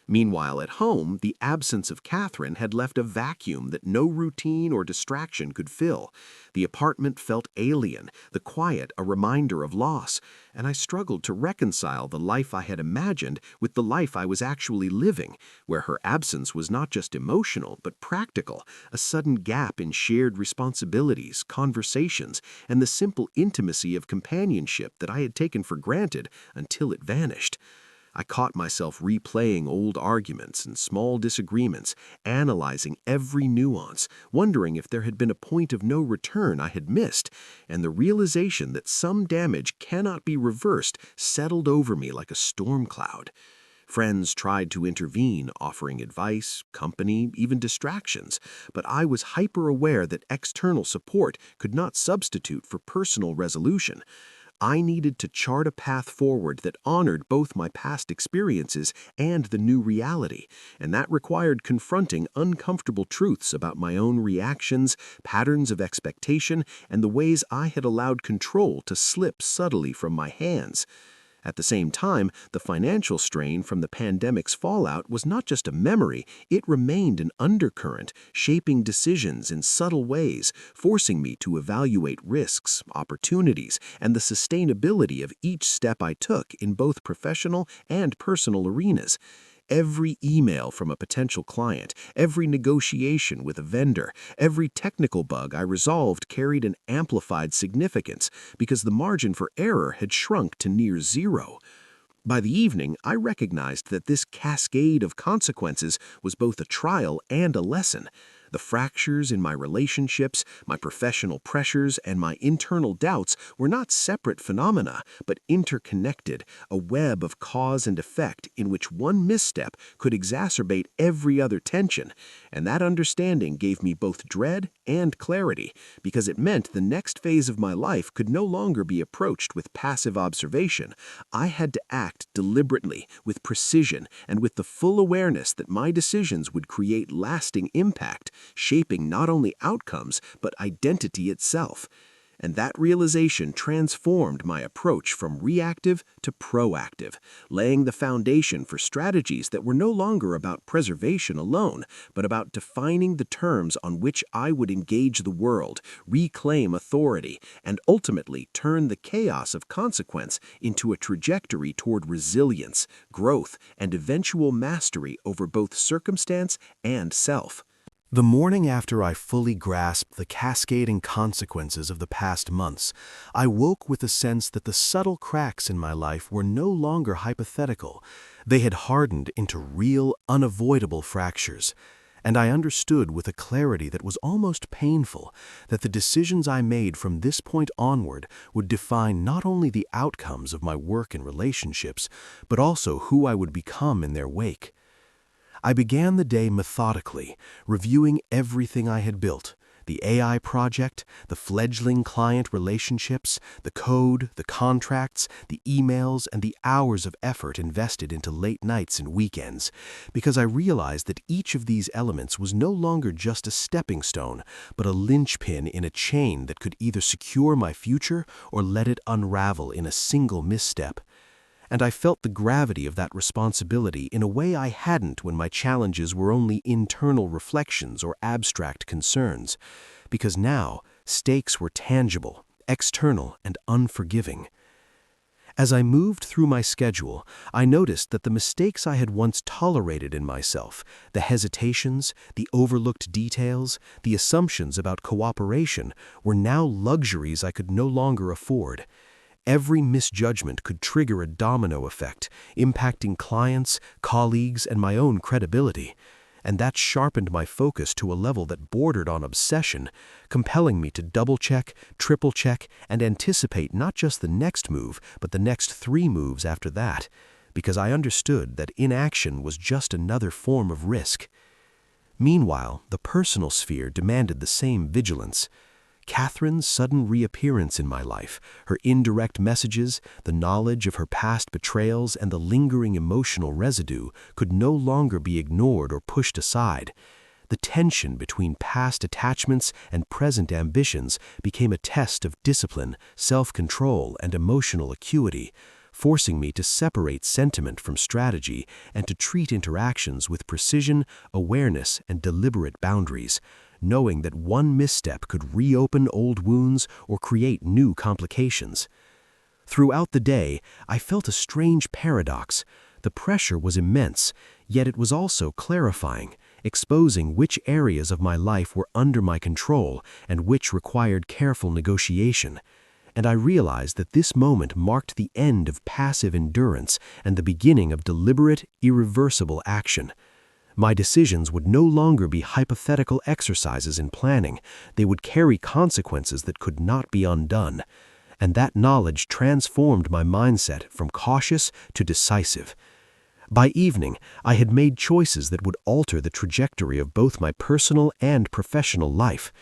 Meanwhile, at home, the absence of Catherine had left a vacuum that no routine or distraction could fill. The apartment felt alien, the quiet a reminder of loss, and I struggled to reconcile the life I had imagined with the life I was actually living, where her absence was not just emotional but practical, a sudden gap in shared responsibilities, conversations, and the simple intimacy of companionship that I had taken for granted until it vanished. I caught myself replaying old arguments and small disagreements, analyzing every nuance, wondering if there had been a point of no return I had missed, and the realization that some damage cannot be reversed settled over me like a storm cloud. Friends tried to intervene, offering advice, company, even distractions, but I was hyper-aware that external support could not substitute for personal resolution. I needed to chart a path forward that honored both my past experiences and the new reality, and that required confronting uncomfortable truths about my own reactions, patterns of expectation, and the ways I had allowed control to slip subtly from my hands. At the same time, the financial strain from the pandemic's fallout was not just a memory, it remained an undercurrent, shaping decisions in subtle ways, forcing me to evaluate risks, opportunities, and the sustainability of each step I took in both professional and personal arenas. Every email from a potential client, every negotiation with a vendor, every technical bug I resolved carried an amplified significance because the margin for error had shrunk to near zero. By the evening, I recognized that this cascade of consequences was both a trial and a lesson. The fractures in my relationships, my professional pressures, and my internal doubts were not separate phenomena, but interconnected, a web of cause and effect in which one misstep could exacerbate every other tension. And that understanding gave me both dread and clarity, because it meant the next phase of my life could no longer be approached with passive observation. I had to act deliberately, with precision, and with the full awareness that my decisions would create lasting impact, shaping not only outcomes, but identity itself. And that realization transformed my approach from reactive to proactive, laying the foundation for strategies that were no longer about preservation alone, but about defining the terms on which I would engage the world, reclaim authority, and ultimately turn the chaos of consequence into a trajectory toward resilience, growth, and eventual mastery over both circumstance and self. The morning after I fully grasped the cascading consequences of the past months, I woke with a sense that the subtle cracks in my life were no longer hypothetical. They had hardened into real, unavoidable fractures. And I understood with a clarity that was almost painful that the decisions I made from this point onward would define not only the outcomes of my work and relationships, but also who I would become in their wake. I began the day methodically, reviewing everything I had built: the AI project, the fledgling client relationships, the code, the contracts, the emails, and the hours of effort invested into late nights and weekends, because I realized that each of these elements was no longer just a stepping stone, but a linchpin in a chain that could either secure my future or let it unravel in a single misstep. And I felt the gravity of that responsibility in a way I hadn't when my challenges were only internal reflections or abstract concerns, because now stakes were tangible, external, and unforgiving. As I moved through my schedule, I noticed that the mistakes I had once tolerated in myself, the hesitations, the overlooked details, the assumptions about cooperation, were now luxuries I could no longer afford. Every misjudgment could trigger a domino effect, impacting clients, colleagues, and my own credibility. And that sharpened my focus to a level that bordered on obsession, compelling me to double-check, triple-check, and anticipate not just the next move, but the next 3 moves after that, because I understood that inaction was just another form of risk. Meanwhile, the personal sphere demanded the same vigilance. Catherine's sudden reappearance in my life, her indirect messages, the knowledge of her past betrayals, and the lingering emotional residue could no longer be ignored or pushed aside. The tension between past attachments and present ambitions became a test of discipline, self-control, and emotional acuity, forcing me to separate sentiment from strategy and to treat interactions with precision, awareness, and deliberate boundaries, knowing that one misstep could reopen old wounds or create new complications. Throughout the day, I felt a strange paradox. The pressure was immense, yet it was also clarifying, exposing which areas of my life were under my control and which required careful negotiation. And I realized that this moment marked the end of passive endurance and the beginning of deliberate, irreversible action. My decisions would no longer be hypothetical exercises in planning. They would carry consequences that could not be undone. And that knowledge transformed my mindset from cautious to decisive. By evening, I had made choices that would alter the trajectory of both my personal and professional life.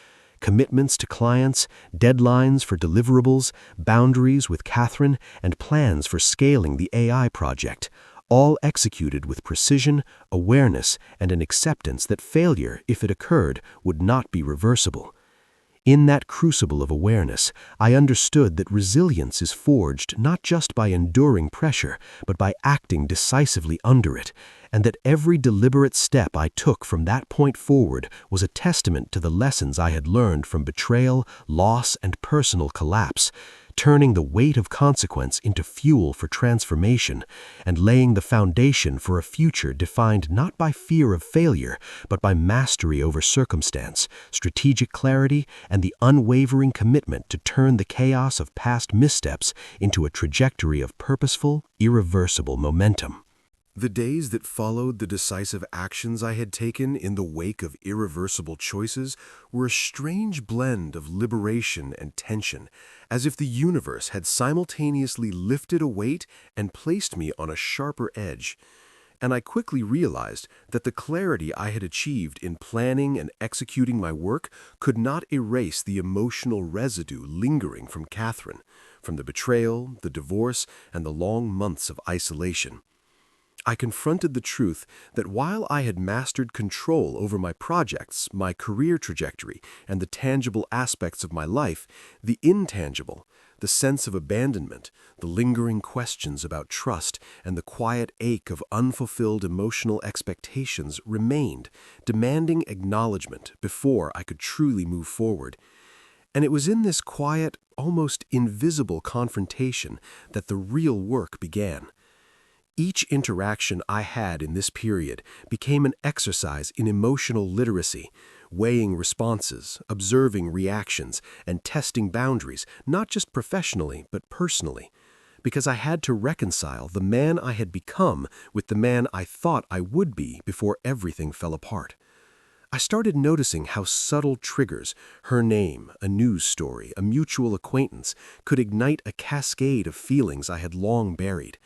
Commitments to clients, deadlines for deliverables, boundaries with Catherine, and plans for scaling the AI project, all executed with precision, awareness, and an acceptance that failure, if it occurred, would not be reversible. In that crucible of awareness, I understood that resilience is forged not just by enduring pressure, but by acting decisively under it, and that every deliberate step I took from that point forward was a testament to the lessons I had learned from betrayal, loss, and personal collapse, turning the weight of consequence into fuel for transformation and laying the foundation for a future defined not by fear of failure, but by mastery over circumstance, strategic clarity, and the unwavering commitment to turn the chaos of past missteps into a trajectory of purposeful, irreversible momentum. The days that followed the decisive actions I had taken in the wake of irreversible choices were a strange blend of liberation and tension, as if the universe had simultaneously lifted a weight and placed me on a sharper edge. And I quickly realized that the clarity I had achieved in planning and executing my work could not erase the emotional residue lingering from Catherine, from the betrayal, the divorce, and the long months of isolation. I confronted the truth that while I had mastered control over my projects, my career trajectory, and the tangible aspects of my life, the intangible, the sense of abandonment, the lingering questions about trust, and the quiet ache of unfulfilled emotional expectations remained, demanding acknowledgement before I could truly move forward. And it was in this quiet, almost invisible confrontation that the real work began. Each interaction I had in this period became an exercise in emotional literacy, weighing responses, observing reactions, and testing boundaries, not just professionally, but personally, because I had to reconcile the man I had become with the man I thought I would be before everything fell apart. I started noticing how subtle triggers, her name, a news story, a mutual acquaintance, could ignite a cascade of feelings I had long buried.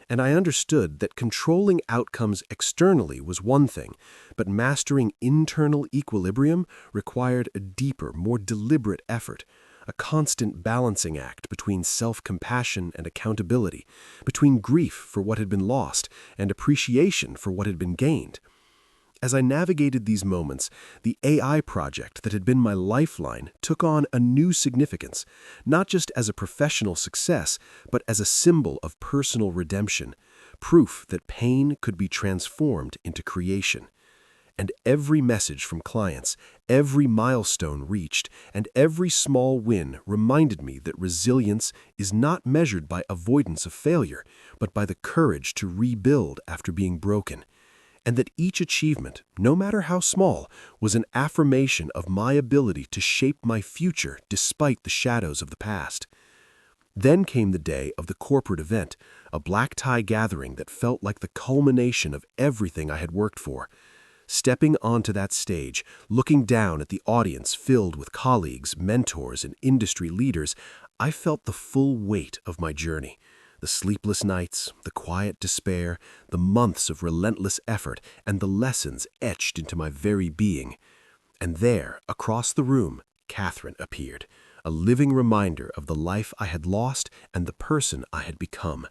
And I understood that controlling outcomes externally was one thing, but mastering internal equilibrium required a deeper, more deliberate effort, a constant balancing act between self-compassion and accountability, between grief for what had been lost and appreciation for what had been gained. As I navigated these moments, the AI project that had been my lifeline took on a new significance, not just as a professional success, but as a symbol of personal redemption, proof that pain could be transformed into creation. and every message from clients, every milestone reached, and every small win reminded me that resilience is not measured by avoidance of failure, but by the courage to rebuild after being broken. And that each achievement, no matter how small, was an affirmation of my ability to shape my future despite the shadows of the past. Then came the day of the corporate event, a black tie gathering that felt like the culmination of everything I had worked for. Stepping onto that stage, looking down at the audience filled with colleagues, mentors, and industry leaders, I felt the full weight of my journey. The sleepless nights, the quiet despair, the months of relentless effort, and the lessons etched into my very being. And there, across the room, Catherine appeared, a living reminder of the life I had lost and the person I had become.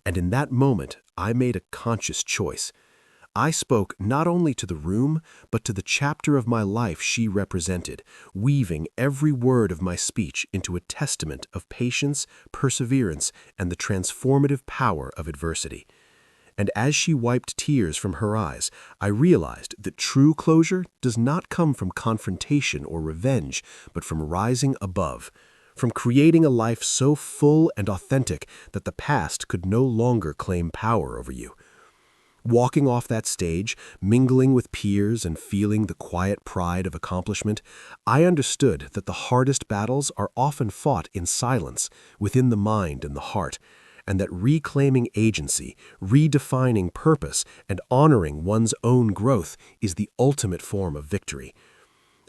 And in that moment, I made a conscious choice. I spoke not only to the room, but to the chapter of my life she represented, weaving every word of my speech into a testament of patience, perseverance, and the transformative power of adversity. And as she wiped tears from her eyes, I realized that true closure does not come from confrontation or revenge, but from rising above, from creating a life so full and authentic that the past could no longer claim power over you. Walking off that stage, mingling with peers and feeling the quiet pride of accomplishment, I understood that the hardest battles are often fought in silence, within the mind and the heart, and that reclaiming agency, redefining purpose, and honoring one's own growth is the ultimate form of victory.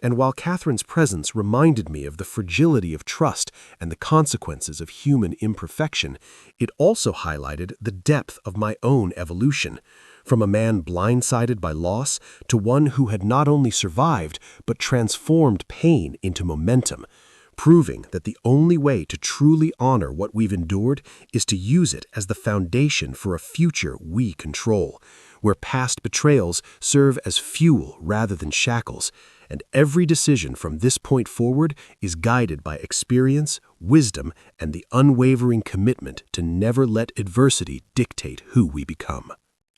And while Catherine's presence reminded me of the fragility of trust and the consequences of human imperfection, it also highlighted the depth of my own evolution, from a man blindsided by loss to one who had not only survived but transformed pain into momentum, proving that the only way to truly honor what we've endured is to use it as the foundation for a future we control, where past betrayals serve as fuel rather than shackles, and every decision from this point forward is guided by experience, wisdom, and the unwavering commitment to never let adversity dictate who we become.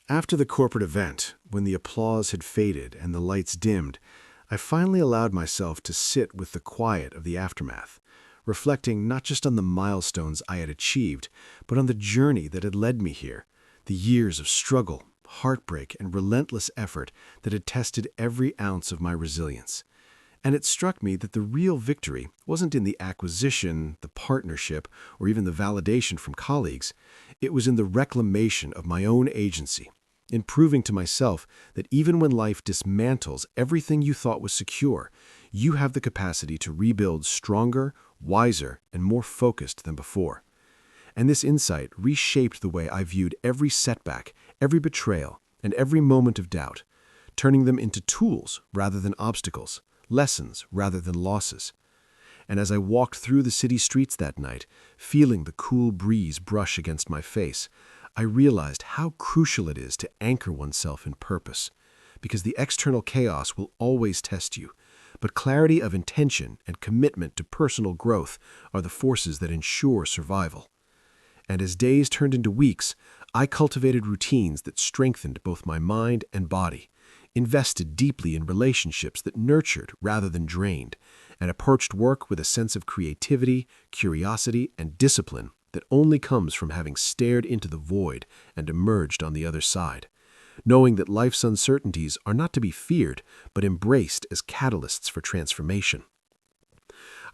After the corporate event, when the applause had faded and the lights dimmed, I finally allowed myself to sit with the quiet of the aftermath, reflecting not just on the milestones I had achieved, but on the journey that had led me here, the years of struggle, heartbreak, and relentless effort that had tested every ounce of my resilience. And it struck me that the real victory wasn't in the acquisition, the partnership, or even the validation from colleagues. It was in the reclamation of my own agency, in proving to myself that even when life dismantles everything you thought was secure, you have the capacity to rebuild stronger, wiser, and more focused than before. And this insight reshaped the way I viewed every setback, every betrayal, and every moment of doubt, turning them into tools rather than obstacles, lessons rather than losses. And as I walked through the city streets that night, feeling the cool breeze brush against my face, I realized how crucial it is to anchor oneself in purpose, because the external chaos will always test you, but clarity of intention and commitment to personal growth are the forces that ensure survival. And as days turned into weeks, I cultivated routines that strengthened both my mind and body, invested deeply in relationships that nurtured rather than drained, and approached work with a sense of creativity, curiosity, and discipline that only comes from having stared into the void and emerged on the other side, knowing that life's uncertainties are not to be feared, but embraced as catalysts for transformation.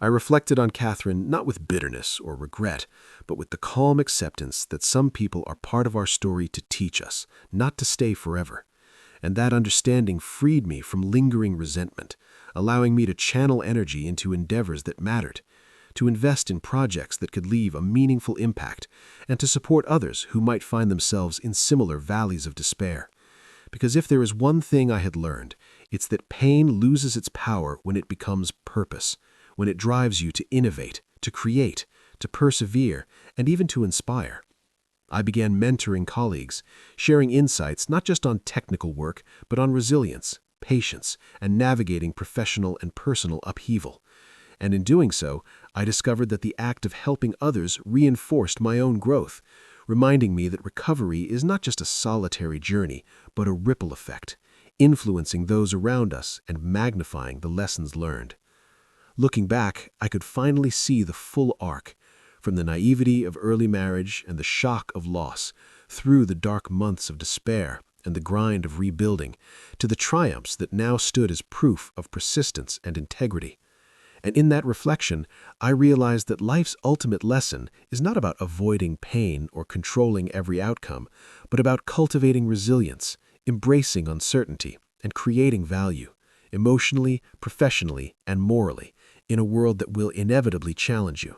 I reflected on Catherine not with bitterness or regret, but with the calm acceptance that some people are part of our story to teach us, not to stay forever. And that understanding freed me from lingering resentment, allowing me to channel energy into endeavors that mattered, to invest in projects that could leave a meaningful impact, and to support others who might find themselves in similar valleys of despair. Because if there is one thing I had learned, it's that pain loses its power when it becomes purpose, when it drives you to innovate, to create, to persevere, and even to inspire. I began mentoring colleagues, sharing insights not just on technical work, but on resilience, patience, and navigating professional and personal upheaval. And in doing so, I discovered that the act of helping others reinforced my own growth, reminding me that recovery is not just a solitary journey, but a ripple effect, influencing those around us and magnifying the lessons learned. Looking back, I could finally see the full arc, from the naivety of early marriage and the shock of loss, through the dark months of despair and the grind of rebuilding, to the triumphs that now stood as proof of persistence and integrity. And in that reflection, I realized that life's ultimate lesson is not about avoiding pain or controlling every outcome, but about cultivating resilience, embracing uncertainty, and creating value, emotionally, professionally, and morally, in a world that will inevitably challenge you.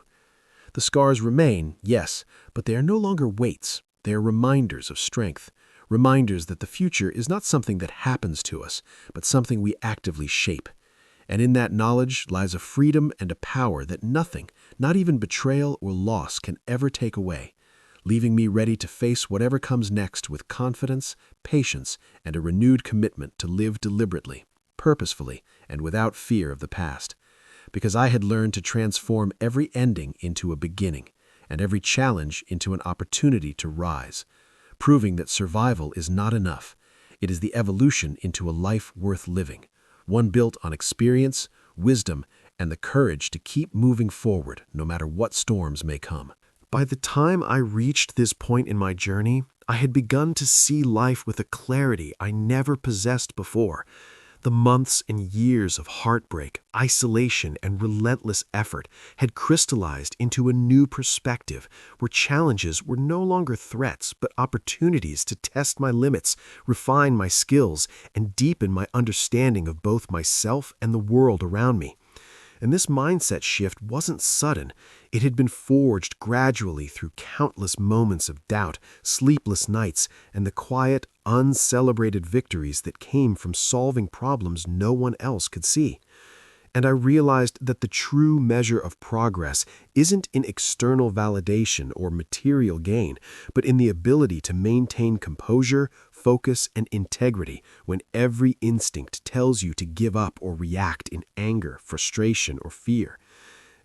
The scars remain, yes, but they are no longer weights. They are reminders of strength, reminders that the future is not something that happens to us, but something we actively shape. And in that knowledge lies a freedom and a power that nothing, not even betrayal or loss, can ever take away, leaving me ready to face whatever comes next with confidence, patience, and a renewed commitment to live deliberately, purposefully, and without fear of the past. Because I had learned to transform every ending into a beginning, and every challenge into an opportunity to rise, proving that survival is not enough. It is the evolution into a life worth living, one built on experience, wisdom, and the courage to keep moving forward no matter what storms may come. By the time I reached this point in my journey, I had begun to see life with a clarity I never possessed before. The months and years of heartbreak, isolation, and relentless effort had crystallized into a new perspective where challenges were no longer threats but opportunities to test my limits, refine my skills, and deepen my understanding of both myself and the world around me. And this mindset shift wasn't sudden. It had been forged gradually through countless moments of doubt, sleepless nights, and the quiet, uncelebrated victories that came from solving problems no one else could see. And I realized that the true measure of progress isn't in external validation or material gain, but in the ability to maintain composure, focus, and integrity when every instinct tells you to give up or react in anger, frustration, or fear.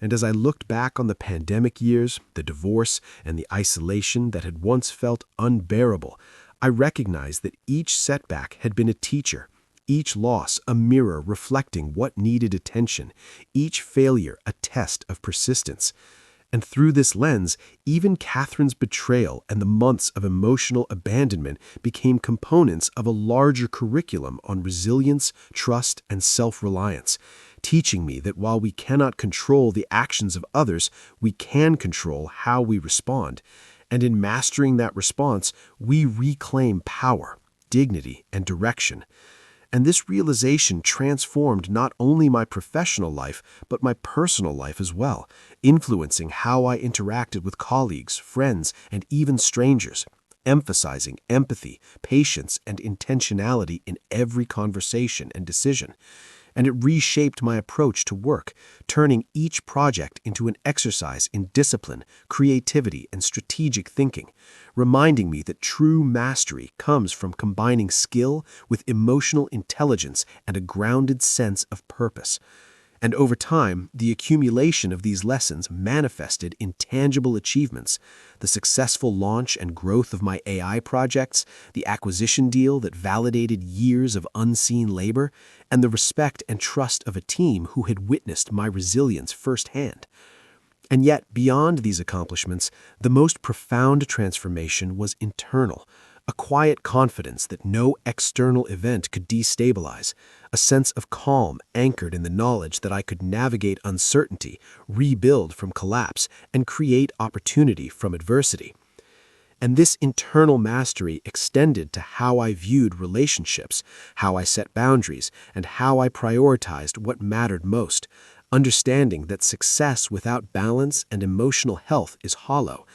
And as I looked back on the pandemic years, the divorce, and the isolation that had once felt unbearable, I recognized that each setback had been a teacher, each loss a mirror reflecting what needed attention, each failure a test of persistence. And through this lens, even Catherine's betrayal and the months of emotional abandonment became components of a larger curriculum on resilience, trust, and self-reliance, teaching me that while we cannot control the actions of others, we can control how we respond. And in mastering that response, we reclaim power, dignity, and direction. And this realization transformed not only my professional life, but my personal life as well, influencing how I interacted with colleagues, friends, and even strangers, emphasizing empathy, patience, and intentionality in every conversation and decision. And it reshaped my approach to work, turning each project into an exercise in discipline, creativity, and strategic thinking, reminding me that true mastery comes from combining skill with emotional intelligence and a grounded sense of purpose. And over time, the accumulation of these lessons manifested in tangible achievements: the successful launch and growth of my AI projects, the acquisition deal that validated years of unseen labor, and the respect and trust of a team who had witnessed my resilience firsthand. And yet, beyond these accomplishments, the most profound transformation was internal, a quiet confidence that no external event could destabilize, a sense of calm anchored in the knowledge that I could navigate uncertainty, rebuild from collapse, and create opportunity from adversity. And this internal mastery extended to how I viewed relationships, how I set boundaries, and how I prioritized what mattered most, understanding that success without balance and emotional health is hollow.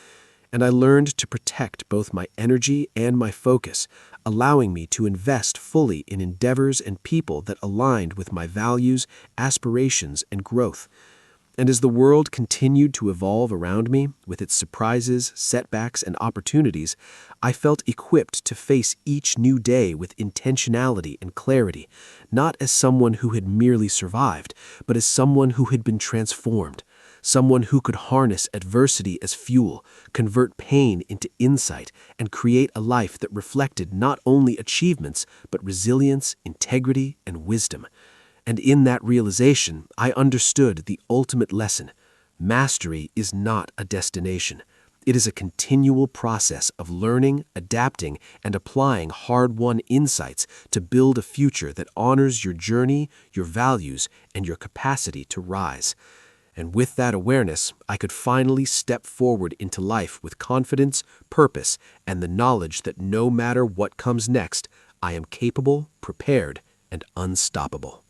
And I learned to protect both my energy and my focus, allowing me to invest fully in endeavors and people that aligned with my values, aspirations, and growth. And as the world continued to evolve around me, with its surprises, setbacks, and opportunities, I felt equipped to face each new day with intentionality and clarity, not as someone who had merely survived, but as someone who had been transformed, someone who could harness adversity as fuel, convert pain into insight, and create a life that reflected not only achievements, but resilience, integrity, and wisdom. And in that realization, I understood the ultimate lesson. Mastery is not a destination. It is a continual process of learning, adapting, and applying hard-won insights to build a future that honors your journey, your values, and your capacity to rise. And with that awareness, I could finally step forward into life with confidence, purpose, and the knowledge that no matter what comes next, I am capable, prepared, and unstoppable.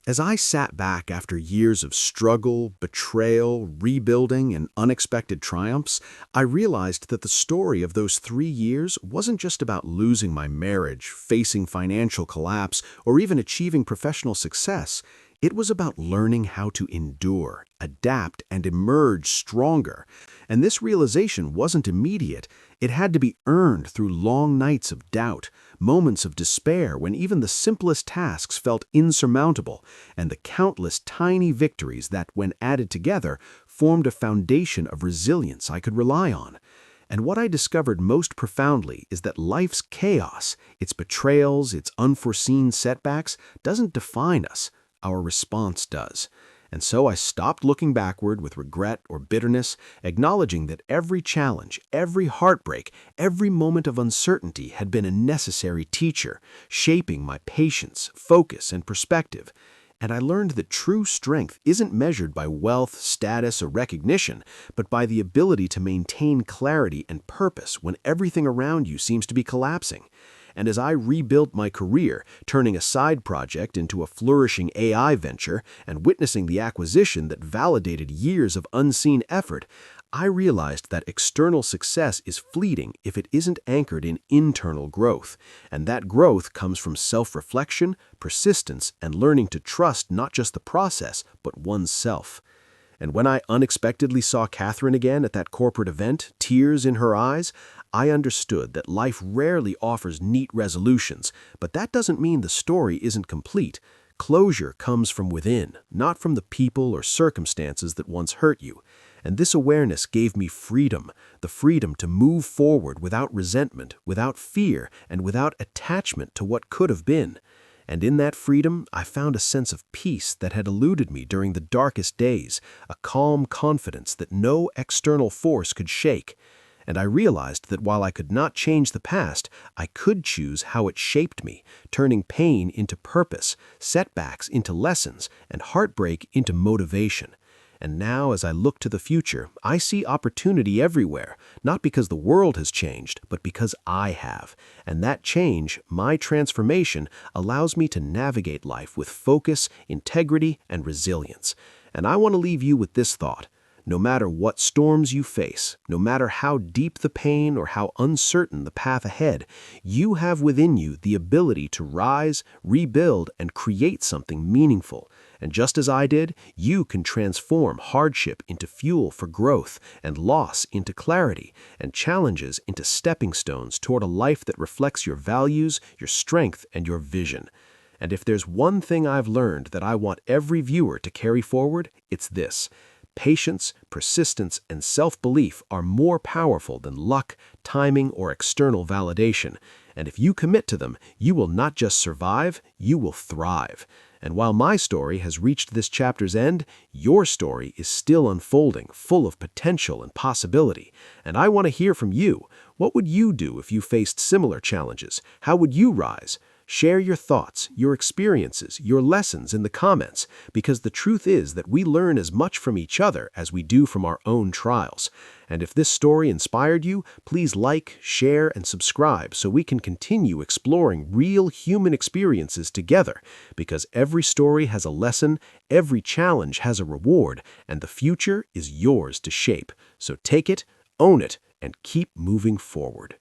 As I sat back after years of struggle, betrayal, rebuilding, and unexpected triumphs, I realized that the story of those 3 years wasn't just about losing my marriage, facing financial collapse, or even achieving professional success. It was about learning how to endure, adapt, and emerge stronger. And this realization wasn't immediate. It had to be earned through long nights of doubt, moments of despair when even the simplest tasks felt insurmountable, and the countless tiny victories that, when added together, formed a foundation of resilience I could rely on. And what I discovered most profoundly is that life's chaos, its betrayals, its unforeseen setbacks, doesn't define us. Our response does. And so I stopped looking backward with regret or bitterness, acknowledging that every challenge, every heartbreak, every moment of uncertainty had been a necessary teacher, shaping my patience, focus, and perspective. And I learned that true strength isn't measured by wealth, status, or recognition, but by the ability to maintain clarity and purpose when everything around you seems to be collapsing. And as I rebuilt my career, turning a side project into a flourishing AI venture and witnessing the acquisition that validated years of unseen effort, I realized that external success is fleeting if it isn't anchored in internal growth. And that growth comes from self-reflection, persistence, and learning to trust not just the process, but oneself. And when I unexpectedly saw Catherine again at that corporate event, tears in her eyes, I understood that life rarely offers neat resolutions, but that doesn't mean the story isn't complete. Closure comes from within, not from the people or circumstances that once hurt you. And this awareness gave me freedom, the freedom to move forward without resentment, without fear, and without attachment to what could have been. And in that freedom, I found a sense of peace that had eluded me during the darkest days, a calm confidence that no external force could shake. And I realized that while I could not change the past, I could choose how it shaped me, turning pain into purpose, setbacks into lessons, and heartbreak into motivation. And now, as I look to the future, I see opportunity everywhere, not because the world has changed, but because I have. And that change, my transformation, allows me to navigate life with focus, integrity, and resilience. And I want to leave you with this thought. No matter what storms you face, no matter how deep the pain or how uncertain the path ahead, you have within you the ability to rise, rebuild, and create something meaningful. And just as I did, you can transform hardship into fuel for growth, and loss into clarity, and challenges into stepping stones toward a life that reflects your values, your strength, and your vision. And if there's one thing I've learned that I want every viewer to carry forward, it's this. Patience, persistence, and self-belief are more powerful than luck, timing, or external validation. And if you commit to them, you will not just survive, you will thrive. And while my story has reached this chapter's end, your story is still unfolding, full of potential and possibility. And I want to hear from you. What would you do if you faced similar challenges? How would you rise? Share your thoughts, your experiences, your lessons in the comments, because the truth is that we learn as much from each other as we do from our own trials. And if this story inspired you, please like, share, and subscribe so we can continue exploring real human experiences together, because every story has a lesson, every challenge has a reward, and the future is yours to shape. So take it, own it, and keep moving forward.